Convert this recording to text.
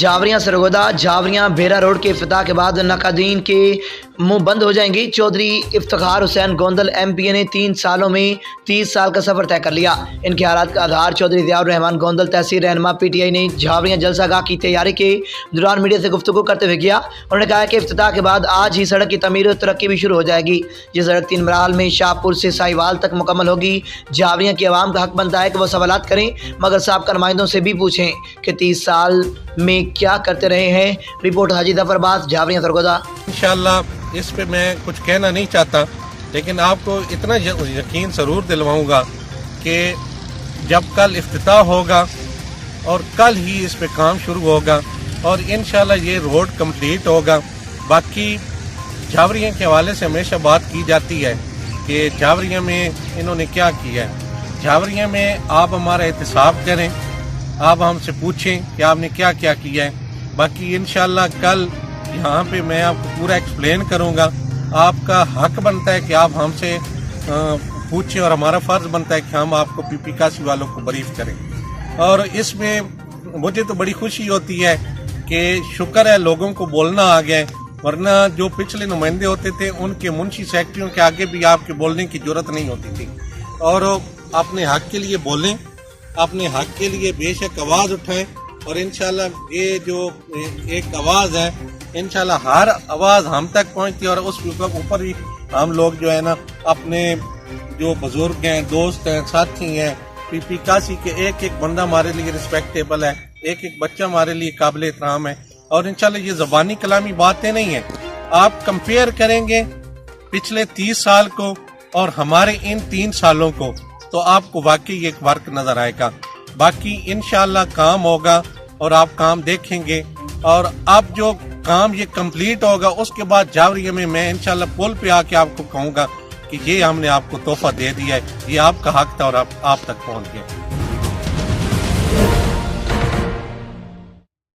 جاوریاں Sargodha جاوریاں بیرا road کے افتتاح کے بعد ناقدین کے منہ بند ہو جائیں گی۔ چودھری افتخار حسین گوندل ایم پی اے نے 3 سالوں میں 30 سال کا سفر طے کر لیا۔ ان کے حالات کا آدھار چودھری ضیاء الرحمان گوندل تحصیل رہنما پی ٹی آئی نے جاوریاں جلسہ گاہ کی تیاری کے دوران میڈیا سے گفتگو کرتے ہوئے کیا۔ انہوں نے کہا کہ افتتاح کے بعد آج ہی سڑک کی تعمیر و ترقی بھی شروع ہو جائے گی۔ یہ سڑک 3 مراحل میں شاہپور سے ساہیوال تک مکمل ہوگی۔ جاوریاں کی عوام کا حق بنتا ہے کہ وہ سوالات کریں، مگر سابقہ نمائندوں سے بھی پوچھیں کہ 30 سال میں کیا کرتے رہے ہیں۔ رپورٹ حاجی ظفر عباس، جاوریاں سرگودا۔ انشاءاللہ اس پہ میں کچھ کہنا نہیں چاہتا، لیکن آپ کو اتنا یقین ضرور دلواؤں گا کہ جب کل افتتاح ہوگا اور کل ہی اس پہ کام شروع ہوگا اور انشاءاللہ یہ روڈ کمپلیٹ ہوگا۔ باقی جاوریاں کے حوالے سے ہمیشہ بات کی جاتی ہے کہ جاوریاں میں انہوں نے کیا کیا ہے۔ جاوریاں میں آپ ہمارا احتساب کریں، آپ ہم سے پوچھیں کہ آپ نے کیا کیا کیا ہے۔ باقی انشاءاللہ کل یہاں پہ میں آپ کو پورا ایکسپلین کروں گا۔ آپ کا حق بنتا ہے کہ آپ ہم سے پوچھیں اور ہمارا فرض بنتا ہے کہ ہم آپ کو پی پی کاسی والوں کو بریف کریں۔ اور اس میں مجھے تو بڑی خوشی ہوتی ہے کہ شکر ہے لوگوں کو بولنا آ گیا ہے، ورنہ جو پچھلے نمائندے ہوتے تھے ان کے منشی سیکرٹریوں کے آگے بھی آپ کے بولنے کی ضرورت نہیں ہوتی تھی۔ اور اپنے حق کے لیے بولیں، اپنے حق کے لیے بے شک آواز اٹھائیں، اور انشاءاللہ یہ جو ایک آواز ہے انشاءاللہ ہر آواز ہم تک پہنچتی ہے، اور اس اوپر بھی ہم لوگ جو ہے نا اپنے جو بزرگ ہیں، دوست ہیں، ساتھی ہیں، پی پی کاسی کے ایک ایک بندہ ہمارے لیے رسپیکٹیبل ہے، ایک ایک بچہ ہمارے لیے قابل احترام ہے۔ اور انشاءاللہ یہ زبانی کلامی باتیں نہیں ہیں، آپ کمپیئر کریں گے پچھلے 30 سال کو اور ہمارے ان 3 سالوں کو تو آپ کو واقعی ایک فرق نظر آئے گا۔ باقی انشاءاللہ کام ہوگا اور آپ کام دیکھیں گے، اور اب جو کام یہ کمپلیٹ ہوگا اس کے بعد جاوریاں میں انشاءاللہ پل پہ آ کے آپ کو کہوں گا کہ یہ ہم نے آپ کو تحفہ دے دیا ہے، یہ آپ کا حق تھا اور آپ تک پہنچ گئے۔